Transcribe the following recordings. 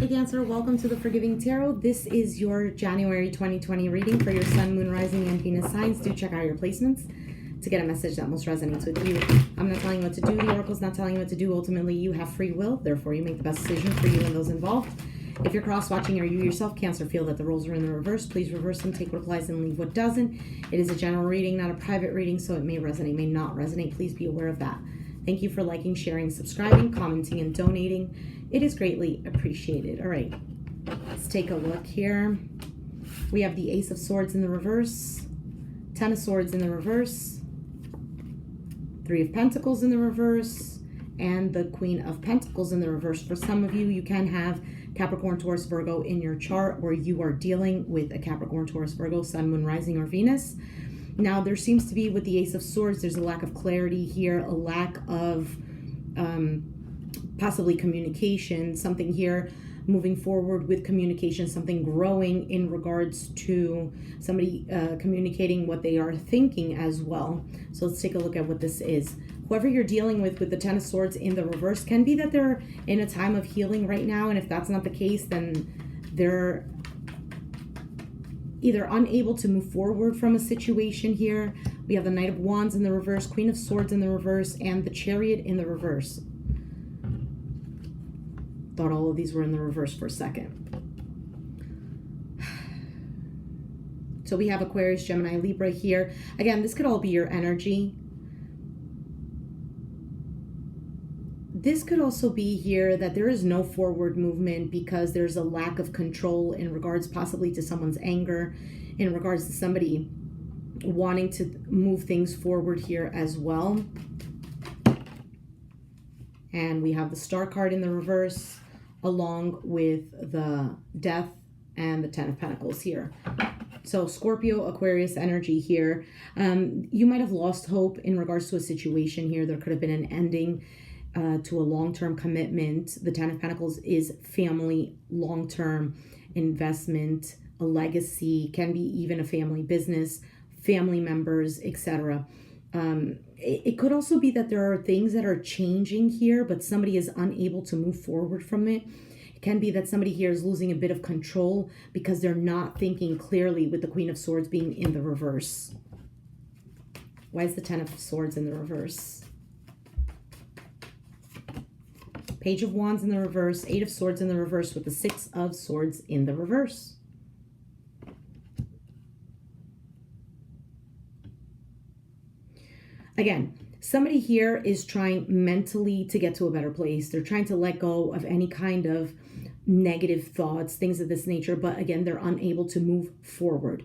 Hey Cancer, welcome to the Forgiving Tarot. This is your January 2020 reading for your Sun, Moon, Rising, and Venus signs. Do check out your placements to get a message that most resonates with you. I'm not telling you what to do. The Oracle's not telling you what to do. Ultimately, you have free will. Therefore, you make the best decision for you and those involved. If you're cross-watching or you yourself, Cancer, feel that the roles are in the reverse, please reverse them, take what applies, and leave what doesn't. It is a general reading, not a private reading, so it may resonate, may not resonate. Please be aware of that. Thank you for liking, sharing, subscribing, commenting, and donating. It is greatly appreciated. All right, let's take a look here. We have the Ace of Swords in the reverse, Ten of Swords in the reverse, Three of Pentacles in the reverse, and the Queen of Pentacles in the reverse. For some of you, you can have Capricorn, Taurus, Virgo in your chart, or you are dealing with a Capricorn, Taurus, Virgo, Sun, Moon, Rising, or Venus. Now, there seems to be, with the Ace of Swords, there's a lack of clarity here, a lack of possibly communication, something here moving forward with communication, something growing in regards to somebody communicating what they are thinking as well. So let's take a look at what this is. Whoever you're dealing with the Ten of Swords in the reverse, can be that they're in a time of healing right now, and if that's not the case, then they're either unable to move forward from a situation here. We have the Knight of Wands in the reverse, Queen of Swords in the reverse, and the Chariot in the reverse. Thought all of these were in the reverse for a second. So we have Aquarius, Gemini, Libra here. Again, this could all be your energy. This could also be here that there is no forward movement because there's a lack of control in regards possibly to someone's anger, in regards to somebody wanting to move things forward here as well. And we have the Star card in the reverse, along with the Death and the Ten of Pentacles here. So Scorpio, Aquarius energy here. You might have lost hope in regards to a situation here. There could have been an ending to a long-term commitment. The Ten of Pentacles is family, long-term investment, a legacy, can be even a family business, family members, etc. It could also be that there are things that are changing here, but somebody is unable to move forward from it. It can be that somebody here is losing a bit of control because they're not thinking clearly, with the Queen of Swords being in the reverse. Why is the Ten of Swords in the reverse? Page of Wands in the reverse, Eight of Swords in the reverse, with the Six of Swords in the reverse. Again, somebody here is trying mentally to get to a better place. They're trying to let go of any kind of negative thoughts, things of this nature, but again, they're unable to move forward.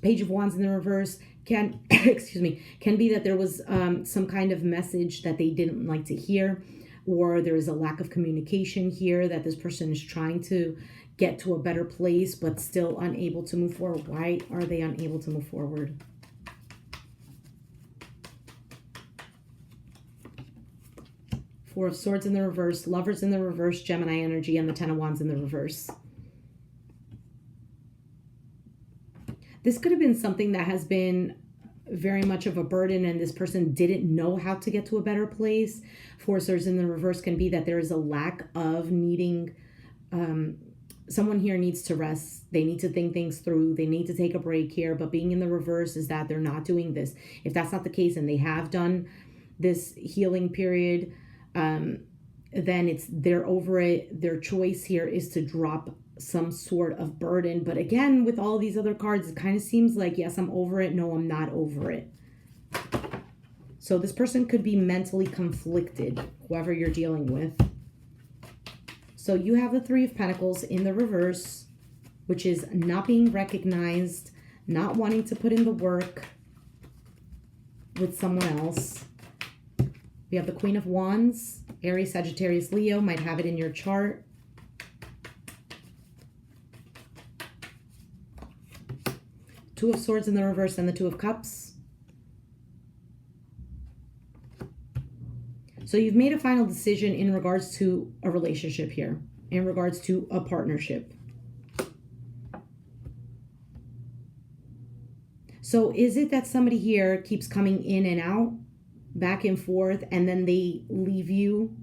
Page of Wands in the reverse can, excuse me, can be that there was some kind of message that they didn't like to hear, or there is a lack of communication here, that this person is trying to get to a better place, but still unable to move forward. Why are they unable to move forward? Four of Swords in the reverse, Lovers in the reverse, Gemini energy, and the Ten of Wands in the reverse. This could have been something that has been very much of a burden, and this person didn't know how to get to a better place. Four of Swords in the reverse can be that there is a lack of needing, someone here needs to rest. They need to think things through. They need to take a break here, but being in the reverse is that they're not doing this. If that's not the case and they have done this healing period, then they're over it. Their choice here is to drop some sort of burden. But again, with all these other cards, it kind of seems like, yes, I'm over it. No, I'm not over it. So this person could be mentally conflicted, whoever you're dealing with. So you have the Three of Pentacles in the reverse, which is not being recognized, not wanting to put in the work with someone else. We have the Queen of Wands, Aries, Sagittarius, Leo, might have it in your chart. Two of Swords in the reverse and the Two of Cups. So you've made a final decision in regards to a relationship here, in regards to a partnership. So is it that somebody here keeps coming in and out, back and forth, and then they leave you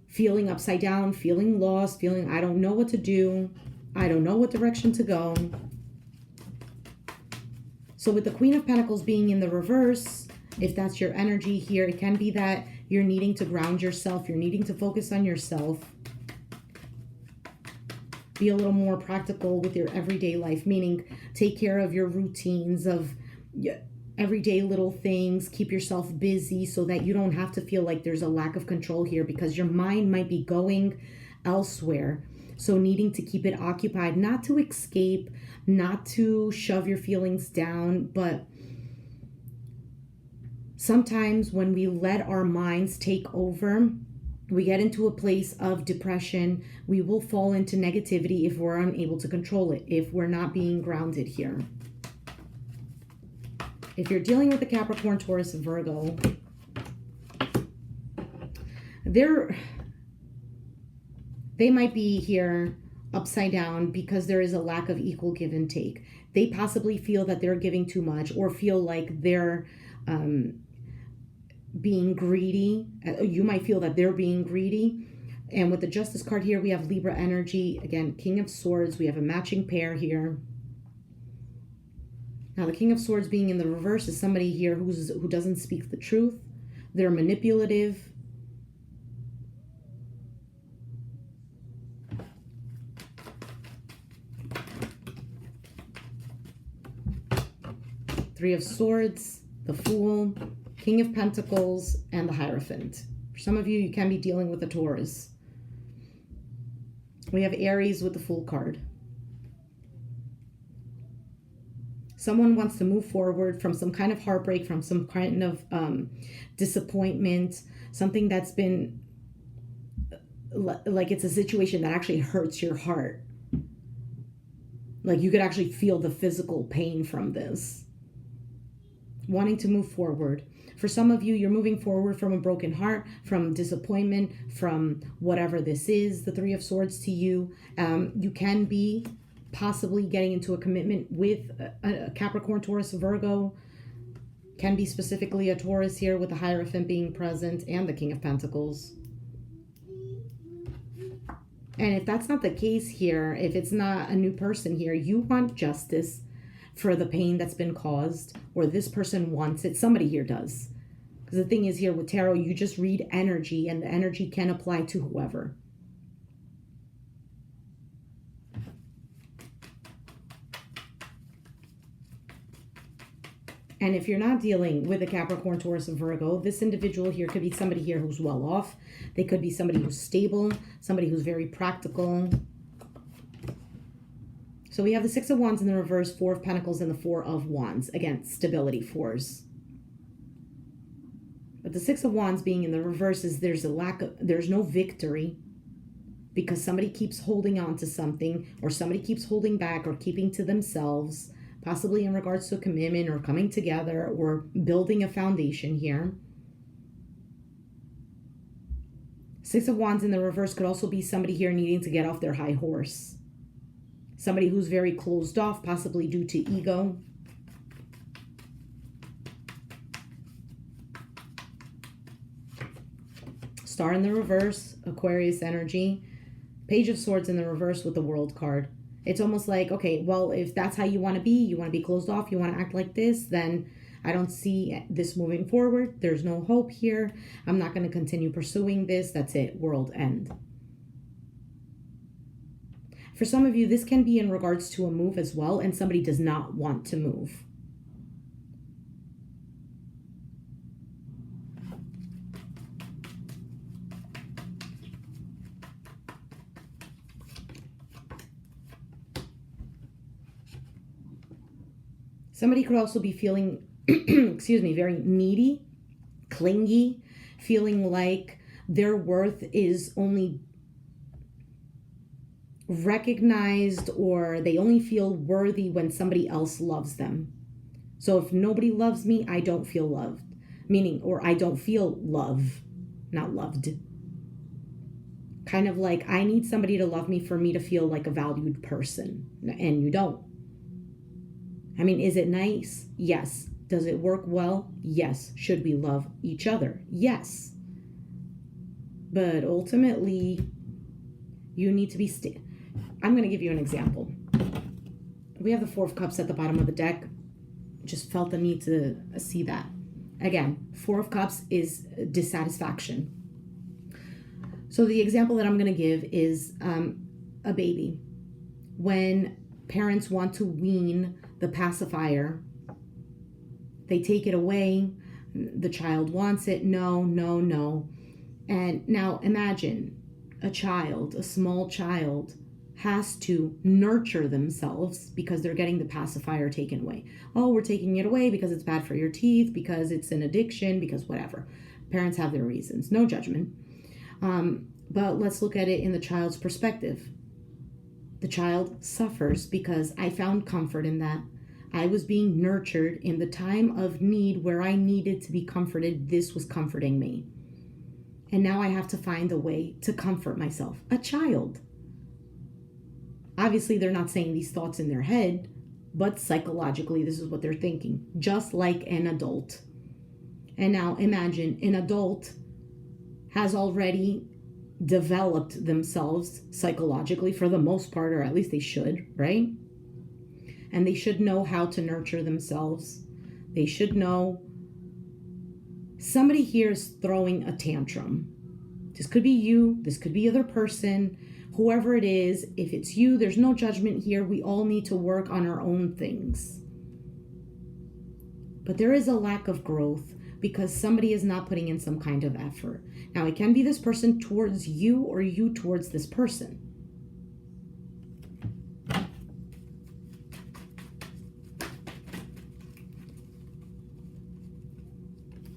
feeling upside down, feeling lost, feeling I don't know what to do. I don't know what direction to go. So with the Queen of Pentacles being in the reverse, if that's your energy here, it can be that you're needing to ground yourself. You're needing to focus on yourself. Be a little more practical with your everyday life, meaning take care of your routines of everyday little things. Keep yourself busy so that you don't have to feel like there's a lack of control here, because your mind might be going elsewhere. So needing to keep it occupied, not to escape, not to shove your feelings down, but sometimes when we let our minds take over, we get into a place of depression. We will fall into negativity if we're unable to control it, if we're not being grounded here. If you're dealing with the Capricorn, Taurus, and Virgo, they might be here upside down because there is a lack of equal give and take. They possibly feel that they're giving too much, or feel like they're being greedy. You might feel that they're being greedy. And with the Justice card here, we have Libra energy. Again, King of Swords. We have a matching pair here. Now, the King of Swords being in the reverse is somebody here who doesn't speak the truth. They're manipulative. Three of Swords, the Fool, King of Pentacles, and the Hierophant. For some of you, you can be dealing with a Taurus. We have Aries with the Fool card. Someone wants to move forward from some kind of heartbreak, from some kind of disappointment, something that's been like it's a situation that actually hurts your heart. Like you could actually feel the physical pain from this. Wanting to move forward. For some of you, you're moving forward from a broken heart, from disappointment, from whatever this is, the Three of Swords to you. You can be possibly getting into a commitment with a Capricorn, Taurus, Virgo. Can be specifically a Taurus here with the Hierophant being present and the King of Pentacles. And if that's not the case here, if it's not a new person here, you want justice for the pain that's been caused, or this person wants it. Somebody here does. Because the thing is here with tarot, you just read energy, and the energy can apply to whoever. And if you're not dealing with a Capricorn, Taurus, and Virgo, this individual here could be somebody here who's well off. They could be somebody who's stable, somebody who's very practical. So we have the Six of Wands in the reverse, Four of Pentacles, and the Four of Wands. Again, stability, fours. But the Six of Wands being in the reverse is there's no victory, because somebody keeps holding on to something, or somebody keeps holding back or keeping to themselves, possibly in regards to a commitment or coming together or building a foundation here. Six of Wands in the reverse could also be somebody here needing to get off their high horse. Somebody who's very closed off, possibly due to ego. Star in the reverse, Aquarius energy. Page of Swords in the reverse with the World card. It's almost like, okay, well, if that's how you want to be closed off, you want to act like this, then I don't see this moving forward. There's no hope here. I'm not going to continue pursuing this. That's it. World end. For some of you, this can be in regards to a move as well, and somebody does not want to move. Somebody could also be feeling, excuse me, very needy, clingy, feeling like their worth is only recognized, or they only feel worthy when somebody else loves them. So if nobody loves me, I don't feel loved. Meaning, or I don't feel love, not loved. Kind of like I need somebody to love me for me to feel like a valued person. And you don't. I mean, is it nice? Yes. Does it work well? Yes. Should we love each other? Yes. But ultimately, you need to be I'm going to give you an example. We have the Four of Cups at the bottom of the deck. Just felt the need to see that. Again, Four of Cups is dissatisfaction. So the example that I'm going to give is a baby. When parents want to wean the pacifier, they take it away. The child wants it. No, no, no. And now imagine a child, a small child, has to nurture themselves because they're getting the pacifier taken away. Oh, we're taking it away because it's bad for your teeth, because it's an addiction, because whatever. Parents have their reasons. No judgment. But let's look at it in the child's perspective. The child suffers because I found comfort in that. I was being nurtured in the time of need where I needed to be comforted. This was comforting me. And now I have to find a way to comfort myself. A child. Obviously, they're not saying these thoughts in their head, but psychologically, this is what they're thinking, just like an adult. And now imagine an adult has already developed themselves psychologically for the most part, or at least they should, right? And they should know how to nurture themselves. They should know. Somebody here is throwing a tantrum. This could be you. This could be other person. Whoever it is, if it's you, there's no judgment here. We all need to work on our own things. But there is a lack of growth because somebody is not putting in some kind of effort. Now, it can be this person towards you or you towards this person.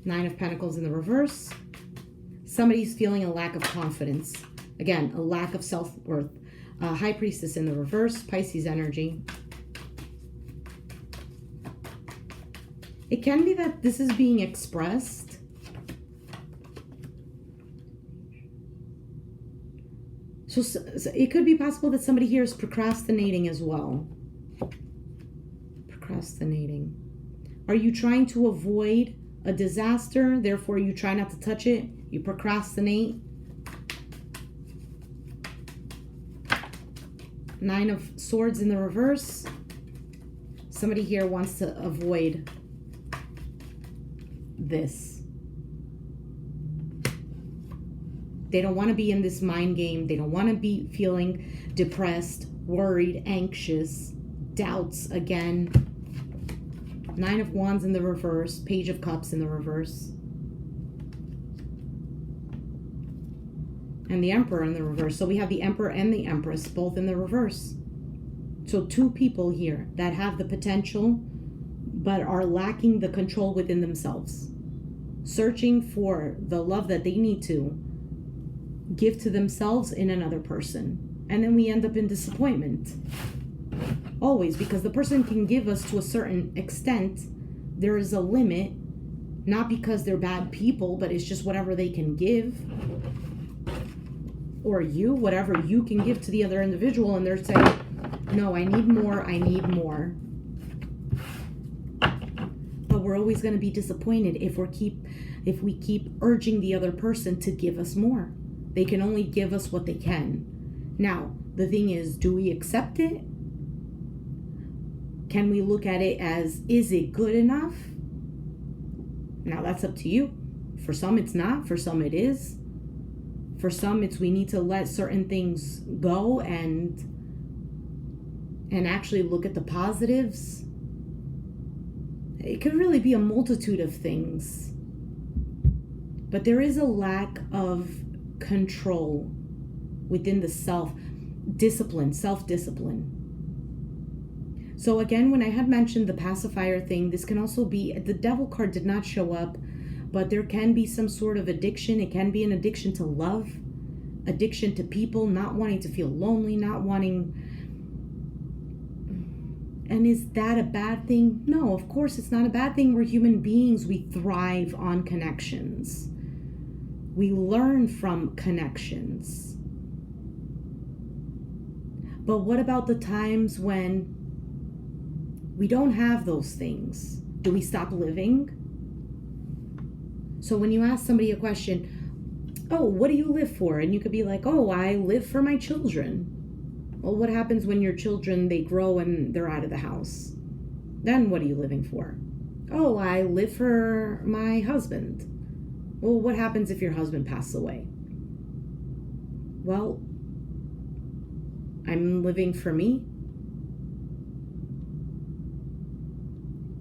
Nine of Pentacles in the reverse. Somebody's feeling a lack of confidence. Again, a lack of self-worth. High Priestess in the reverse, Pisces energy. It can be that this is being expressed. So it could be possible that somebody here is procrastinating as well. Procrastinating. Are you trying to avoid a disaster? Therefore, you try not to touch it. You procrastinate. Nine of Swords in the reverse. Somebody here wants to avoid this. They don't want to be in this mind game. They don't want to be feeling depressed, worried, anxious, doubts again. Nine of Wands in the reverse. Page of Cups in the reverse. And the Emperor in the reverse. So we have the Emperor and the Empress both in the reverse. So two people here that have the potential but are lacking the control within themselves. Searching for the love that they need to give to themselves in another person. And then we end up in disappointment. Always, because the person can give us to a certain extent. There is a limit. Not because they're bad people, but it's just whatever they can give. Or you, whatever you can give to the other individual, and they're saying, no, I need more, I need more. But we're always going to be disappointed if we keep urging the other person to give us more. They can only give us what they can. Now, the thing is, do we accept it? Can we look at it as, is it good enough? Now, that's up to you. For some, it's not. For some, it is. For some, it's we need to let certain things go and actually look at the positives. It could really be a multitude of things. But there is a lack of control within the self-discipline. So again, when I had mentioned the pacifier thing, this can also be, the Devil card did not show up, but there can be some sort of addiction. It can be an addiction to love, addiction to people, not wanting to feel lonely, not wanting. And is that a bad thing? No, of course it's not a bad thing. We're human beings. We thrive on connections. We learn from connections. But what about the times when we don't have those things? Do we stop living? So when you ask somebody a question, Oh, what do you live for? And you could be like, oh, I live for my children. Well, what happens when your children, they grow and they're out of the house? Then what are you living for? Oh, I live for my husband. Well, what happens if your husband passes away? Well, I'm living for me.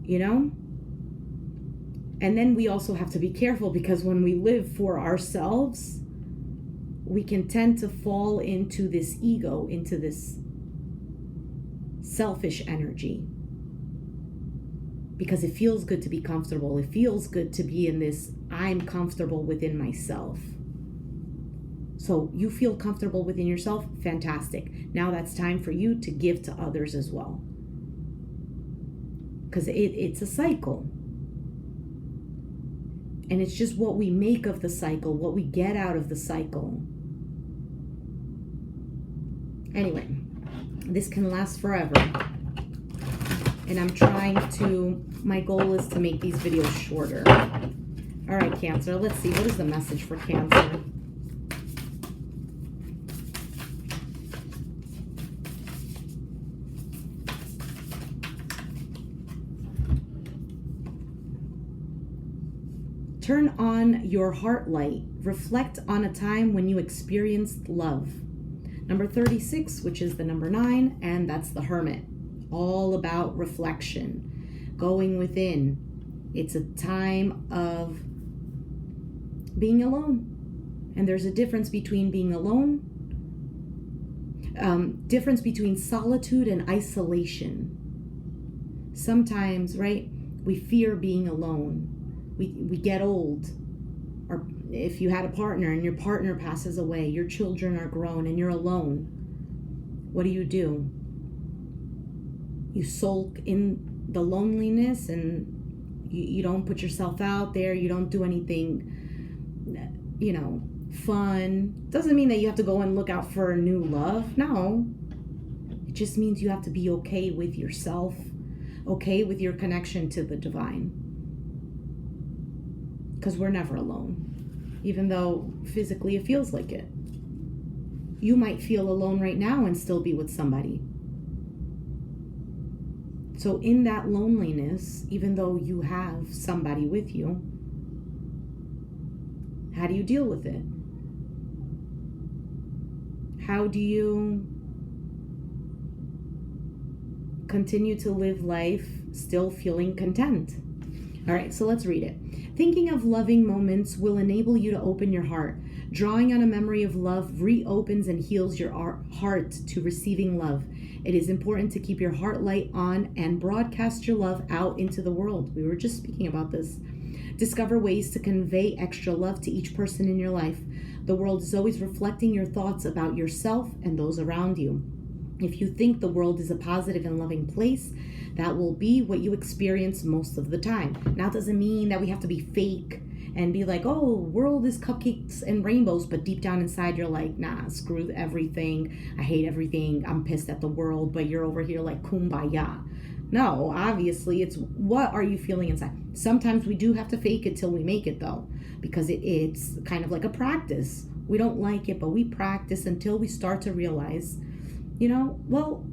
You know? And then we also have to be careful, because when we live for ourselves, we can tend to fall into this ego, into this selfish energy. Because it feels good to be comfortable. It feels good to be in this, I'm comfortable within myself. So you feel comfortable within yourself? Fantastic. Now that's time for you to give to others as well. Because it's a cycle. And it's just what we make of the cycle, what we get out of the cycle. Anyway, this can last forever. And I'm trying to, my goal is to make these videos shorter. All right, Cancer, let's see. What is the message for Cancer? Turn on your heart light. Reflect on a time when you experienced love. Number 36, which is the number 9, and that's the Hermit. All about reflection, going within. It's a time of being alone. And there's a difference between being alone, difference between solitude and isolation. Sometimes, right, we fear being alone. We get old, or if you had a partner and your partner passes away, your children are grown and you're alone, what do? You sulk in the loneliness, and you don't put yourself out there. You don't do anything, fun. Doesn't mean that you have to go and look out for a new love. No. It just means you have to be okay with yourself, okay with your connection to the divine. Because we're never alone, even though physically it feels like it. You might feel alone right now and still be with somebody. So in that loneliness, even though you have somebody with you, how do you deal with it? How do you continue to live life still feeling content? All right, so let's read it. Thinking of loving moments will enable you to open your heart. Drawing on a memory of love reopens and heals your heart to receiving love. It is important to keep your heart light on and broadcast your love out into the world. We were just speaking about this. Discover ways to convey extra love to each person in your life. The world is always reflecting your thoughts about yourself and those around you. If you think the world is a positive and loving place, that will be what you experience most of the time. Now, it doesn't mean that we have to be fake and be like, oh, world is cupcakes and rainbows, but deep down inside you're like, nah, screw everything. I hate everything. I'm pissed at the world, but you're over here like kumbaya. No, obviously it's what are you feeling inside? Sometimes we do have to fake it till we make it, though, because it's kind of like a practice. We don't like it, but we practice until we start to realize, well,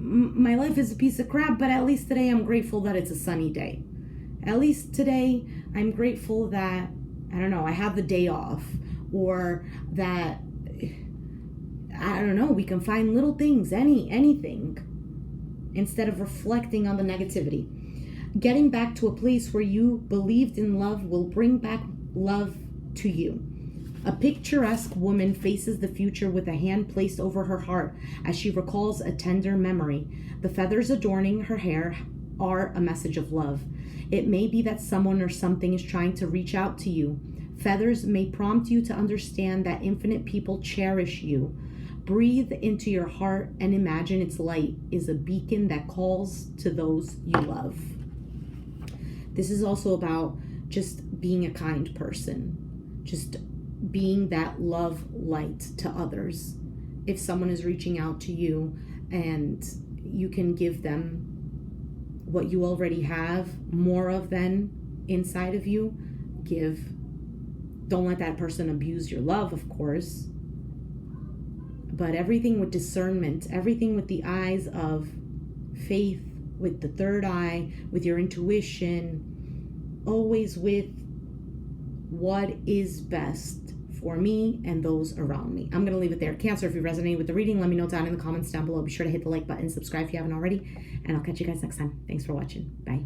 my life is a piece of crap, but at least today I'm grateful that it's a sunny day. At least today I'm grateful that, I have the day off, or that, we can find little things, anything, instead of reflecting on the negativity. Getting back to a place where you believed in love will bring back love to you. A picturesque woman faces the future with a hand placed over her heart as she recalls a tender memory. The feathers adorning her hair are a message of love. It may be that someone or something is trying to reach out to you. Feathers may prompt you to understand that infinite people cherish you. Breathe into your heart and imagine its light is a beacon that calls to those you love. This is also about just being a kind person. Just being that love light to others. If someone is reaching out to you and you can give them what you already have, more of than inside of you, give. Don't let that person abuse your love, of course. But everything with discernment, everything with the eyes of faith, with the third eye, with your intuition, always with what is best for me and those around me. I'm going to leave it there. Cancer, if you resonate with the reading, let me know down in the comments down below. Be sure to hit the like button, subscribe if you haven't already, and I'll catch you guys next time. Thanks for watching. Bye.